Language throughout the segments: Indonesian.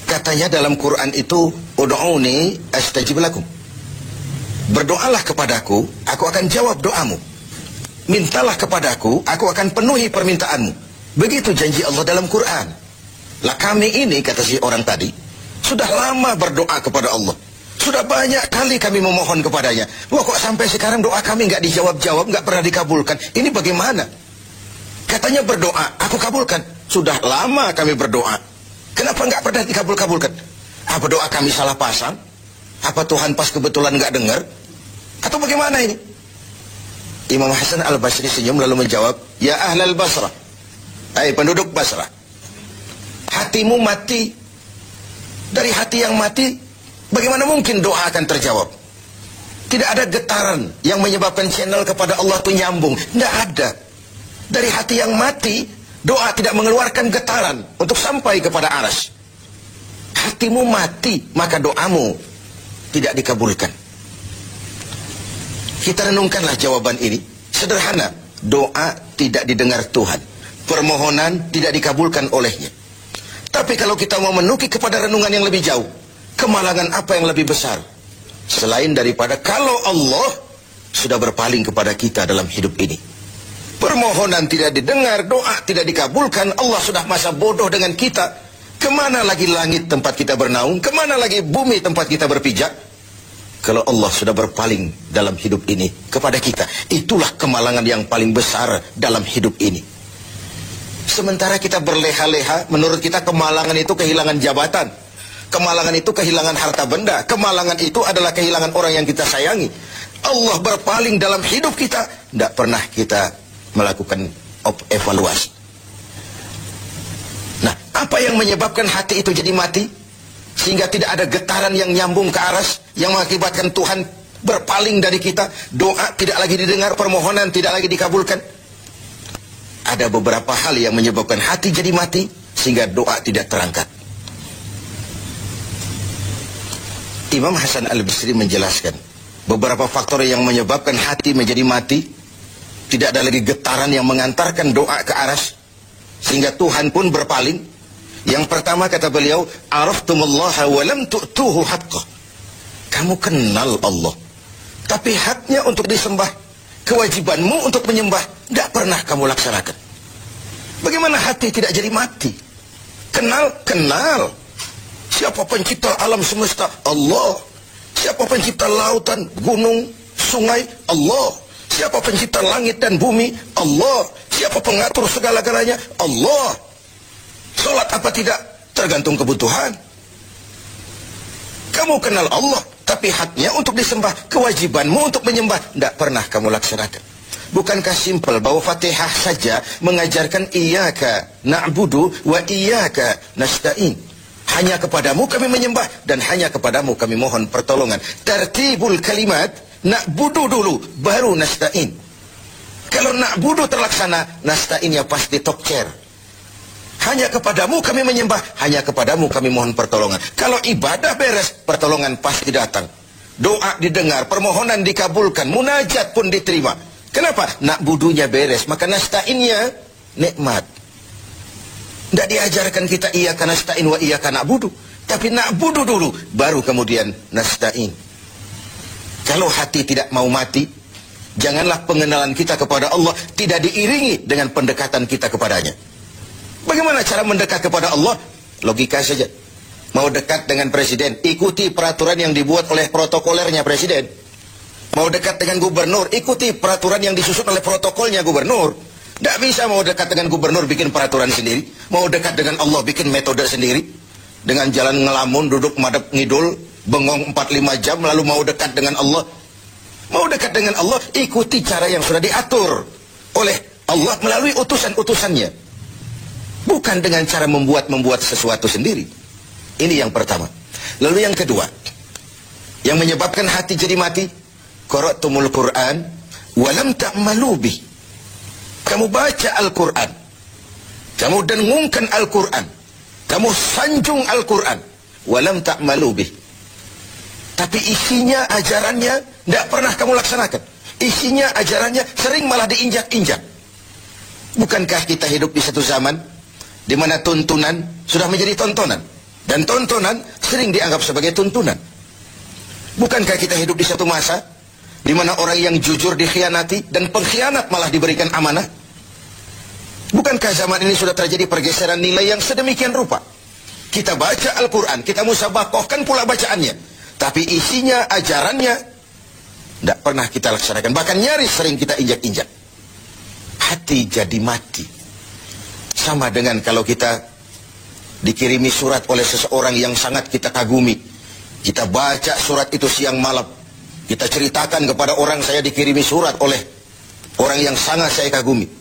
Katanya dalam Quran itu, ud'uni astajib lakum. Berdoalah kepadaku, aku akan jawab doamu. Mintalah kepadaku, aku akan penuhi permintaanmu. Begitu janji Allah dalam Quran. Lah kami ini, kata si orang tadi, sudah lama berdoa kepada Allah. Sudah banyak kali kami memohon kepadanya. Wah, kok sampai sekarang doa kami nggak dijawab-jawab, nggak pernah dikabulkan. Ini bagaimana? Katanya berdoa, aku kabulkan. Sudah lama kami berdoa. Kenapa nggak pernah dikabul-kabulkan? Apa doa kami salah pasang? Apa Tuhan pas kebetulan nggak dengar? Atau bagaimana ini? Imam Hasan al-Basri senyum lalu menjawab, ya ahlal Basrah, hai penduduk Basrah, hatimu mati. Dari hati yang mati, bagaimana mungkin doa akan terjawab? Tidak ada getaran yang menyebabkan channel kepada Allah itu nyambung. Tidak ada. Dari hati yang mati, doa tidak mengeluarkan getaran untuk sampai kepada aras. Hatimu mati, maka doamu tidak dikabulkan. Kita renungkanlah jawaban ini. Sederhana, doa tidak didengar Tuhan, permohonan tidak dikabulkan olehnya. Tapi kalau kita mau menuki kepada renungan yang lebih jauh, kemalangan apa yang lebih besar selain daripada kalau Allah sudah berpaling kepada kita dalam hidup ini? Permohonan tidak didengar, doa tidak dikabulkan, Allah sudah masa bodoh dengan kita. Kemana lagi langit tempat kita bernaung? Kemana lagi bumi tempat kita berpijak? Kalau Allah sudah berpaling dalam hidup ini kepada kita, itulah kemalangan yang paling besar dalam hidup ini. Sementara kita berleha-leha, menurut kita kemalangan itu kehilangan jabatan, kemalangan itu kehilangan harta benda, kemalangan itu adalah kehilangan orang yang kita sayangi. Allah berpaling dalam hidup kita, tidak pernah kita melakukan evaluasi. Nah, apa yang menyebabkan hati itu jadi mati? Sehingga tidak ada getaran yang nyambung ke aras, yang mengakibatkan Tuhan berpaling dari kita, doa tidak lagi didengar, permohonan tidak lagi dikabulkan. Ada beberapa hal yang menyebabkan hati jadi mati, sehingga doa tidak terangkat. Imam Hasan al-Basri menjelaskan beberapa faktor yang menyebabkan hati menjadi mati. Tidak ada lagi getaran yang mengantarkan doa ke aras, sehingga Tuhan pun berpaling. Yang pertama kata beliau, araftumullaha wa lam tu'tuhu haqqah. Kamu kenal Allah, tapi haknya untuk disembah, kewajibanmu untuk menyembah, tidak pernah kamu laksanakan. Bagaimana hati tidak jadi mati? Kenal. Siapa pencipta alam semesta? Allah. Siapa pencipta lautan, gunung, sungai? Allah. Siapa pencipta langit dan bumi? Allah. Siapa pengatur segala-galanya? Allah. Sholat apa tidak? Tergantung kebutuhan. Kamu kenal Allah, tapi haknya untuk disembah, kewajibanmu untuk menyembah, tidak pernah kamu laksanakan. Bukankah simpel bahwa Fatihah saja mengajarkan iyyaka na'budu wa iyyaka nasta'in? Hanya kepadamu kami menyembah dan hanya kepadamu kami mohon pertolongan. Tertibul kalimat, na'budu dulu baru nasta'in. Kalau na'budu terlaksana, nasta'innya pasti tokcer. Hanya kepadamu kami menyembah, hanya kepadamu kami mohon pertolongan. Kalau ibadah beres, pertolongan pasti datang. Doa didengar, permohonan dikabulkan, munajat pun diterima. Kenapa? Na'budunya beres, maka nasta'innya nikmat. Tidak diajarkan kita iyyaka nasta'in wa iyyaka na'budu, tapi na'budu dulu, baru kemudian nasta'in. Kalau hati tidak mau mati, janganlah pengenalan kita kepada Allah tidak diiringi dengan pendekatan kita kepadanya. Bagaimana cara mendekat kepada Allah? Logika saja. Mau dekat dengan presiden, ikuti peraturan yang dibuat oleh protokolernya presiden. Mau dekat dengan gubernur, ikuti peraturan yang disusun oleh protokolnya gubernur. Tidak bisa mau dekat dengan gubernur bikin peraturan sendiri. Mau dekat dengan Allah bikin metode sendiri. Dengan jalan ngelamun, duduk madep ngidul, bengong 4-5 jam, lalu mau dekat dengan Allah. Mau dekat dengan Allah, ikuti cara yang sudah diatur oleh Allah melalui utusan-utusannya. Bukan dengan cara membuat sesuatu sendiri. Ini yang pertama. Lalu yang kedua, yang menyebabkan hati jadi mati, qara'tumul Qur'an walam ta'malu bih. Kamu baca Al-Quran, kamu dengungkan Al-Quran, kamu sanjung Al-Quran, walam ta'malu bih. Tapi isinya, ajarannya tidak pernah kamu laksanakan. Isinya, ajarannya sering malah diinjak-injak. Bukankah kita hidup di satu zaman di mana tuntunan sudah menjadi tontonan? Dan tontonan sering dianggap sebagai tuntunan. Bukankah kita hidup di satu masa di mana orang yang jujur dikhianati dan pengkhianat malah diberikan amanah? Bukankah zaman ini sudah terjadi pergeseran nilai yang sedemikian rupa? Kita baca Al-Quran, kita musabakohkan pula bacaannya, tapi isinya, ajarannya tidak pernah kita laksanakan. Bahkan nyaris sering kita injak-injak. Hati jadi mati. Sama dengan kalau kita dikirimi surat oleh seseorang yang sangat kita kagumi. Kita baca surat itu siang malam. Kita ceritakan kepada orang, saya dikirimi surat oleh orang yang sangat saya kagumi.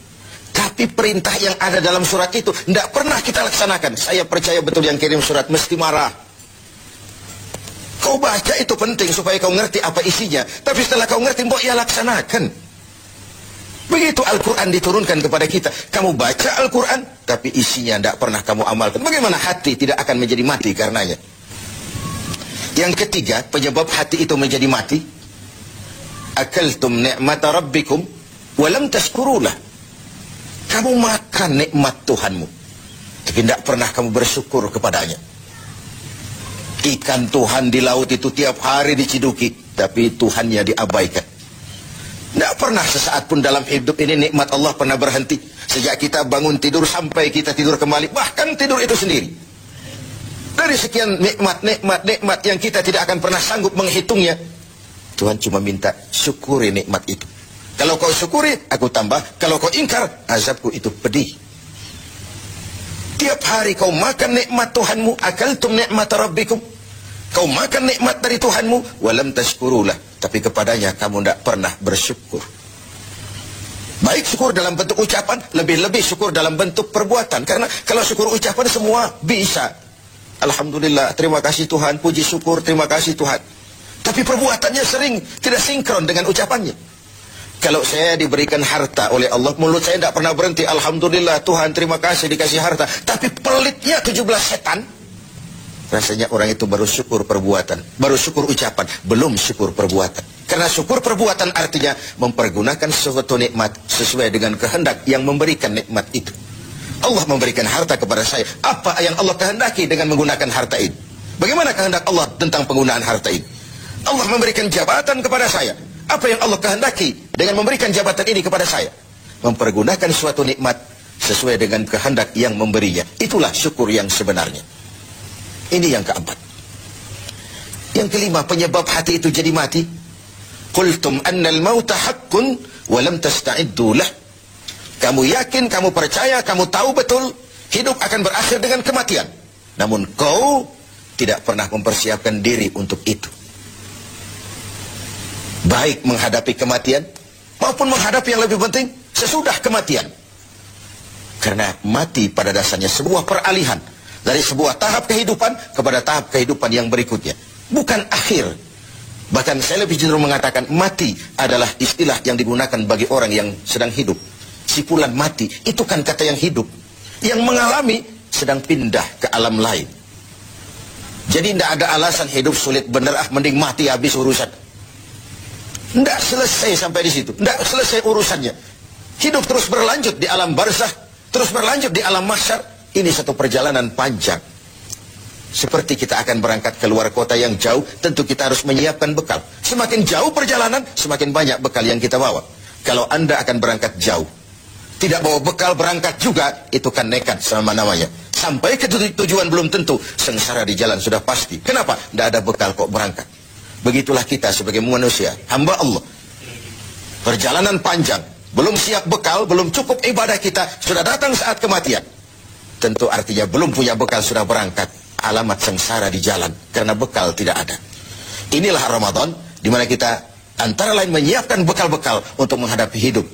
Tapi perintah yang ada dalam surat itu tidak pernah kita laksanakan. Saya percaya betul yang kirim surat mesti marah. Kau baca itu penting supaya kau ngerti apa isinya. Tapi setelah kau ngerti, mbok ya laksanakan. Begitu Al-Quran diturunkan kepada kita. Kamu baca Al-Quran, tapi isinya tidak pernah kamu amalkan. Bagaimana hati tidak akan menjadi mati karenanya? Yang ketiga, penyebab hati itu menjadi mati. Akaltum ni'mata rabbikum walam tashkurulah. Kamu makan nikmat Tuhanmu, tapi tidak pernah kamu bersyukur kepadanya. Ikan Tuhan di laut itu tiap hari diciduki, tapi Tuhannya diabaikan. Tidak pernah sesaat pun dalam hidup ini nikmat Allah pernah berhenti. Sejak kita bangun tidur sampai kita tidur kembali, bahkan tidur itu sendiri. Dari sekian nikmat yang kita tidak akan pernah sanggup menghitungnya, Tuhan cuma minta syukuri nikmat itu. Kalau kau syukuri, aku tambah. Kalau kau ingkar, azabku itu pedih. Tiap hari kau makan nikmat Tuhanmu, akaltum ni'mata rabbikum. Kau makan nikmat dari Tuhanmu, walam tashkurulah. Tapi kepadanya kamu tidak pernah bersyukur. Baik syukur dalam bentuk ucapan, lebih-lebih syukur dalam bentuk perbuatan. Karena kalau syukur ucapan semua bisa. Alhamdulillah, terima kasih Tuhan, puji syukur, terima kasih Tuhan. Tapi perbuatannya sering tidak sinkron dengan ucapannya. Kalau saya diberikan harta oleh Allah, mulut saya tidak pernah berhenti. Alhamdulillah Tuhan, terima kasih dikasih harta. Tapi pelitnya 17 setan. Rasanya orang itu baru syukur perbuatan, baru syukur ucapan, belum syukur perbuatan. Karena syukur perbuatan artinya mempergunakan suatu nikmat sesuai dengan kehendak yang memberikan nikmat itu. Allah memberikan harta kepada saya. Apa yang Allah kehendaki dengan menggunakan harta ini? Bagaimana kehendak Allah tentang penggunaan harta ini? Allah memberikan jabatan kepada saya. Apa yang Allah kehendaki dengan memberikan jabatan ini kepada saya? Mempergunakan suatu nikmat sesuai dengan kehendak yang memberinya. Itulah syukur yang sebenarnya. Ini yang keempat. Yang kelima, penyebab hati itu jadi mati. Qultum annal mauta haqqun wa lam tasta'iddu lah. Kamu yakin, kamu percaya, kamu tahu betul hidup akan berakhir dengan kematian. Namun kau tidak pernah mempersiapkan diri untuk itu. Baik menghadapi kematian maupun menghadapi yang lebih penting sesudah kematian. Karena mati pada dasarnya sebuah peralihan dari sebuah tahap kehidupan kepada tahap kehidupan yang berikutnya. Bukan akhir. Bahkan saya lebih cenderung mengatakan mati adalah istilah yang digunakan bagi orang yang sedang hidup. Sipulan mati itu kan kata yang hidup. Yang mengalami sedang pindah ke alam lain. Jadi tidak ada alasan hidup sulit bener, mending mati habis urusan. Tidak selesai sampai di situ. Tidak selesai urusannya. Hidup terus berlanjut di alam barzakh, terus berlanjut di alam mahsyar. Ini satu perjalanan panjang. Seperti kita akan berangkat ke luar kota yang jauh, tentu kita harus menyiapkan bekal. Semakin jauh perjalanan, semakin banyak bekal yang kita bawa. Kalau Anda akan berangkat jauh, tidak bawa bekal berangkat juga, itu kan nekat sama namanya. Sampai ke tujuan belum tentu, sengsara di jalan sudah pasti. Kenapa? Tidak ada bekal kok berangkat. Begitulah kita sebagai manusia, hamba Allah. Perjalanan panjang, belum siap bekal, belum cukup ibadah kita, sudah datang saat kematian. Tentu artinya belum punya bekal sudah berangkat. Alamat sengsara di jalan, karena bekal tidak ada. Inilah Ramadan, di mana kita antara lain menyiapkan bekal-bekal untuk menghadapi hidup.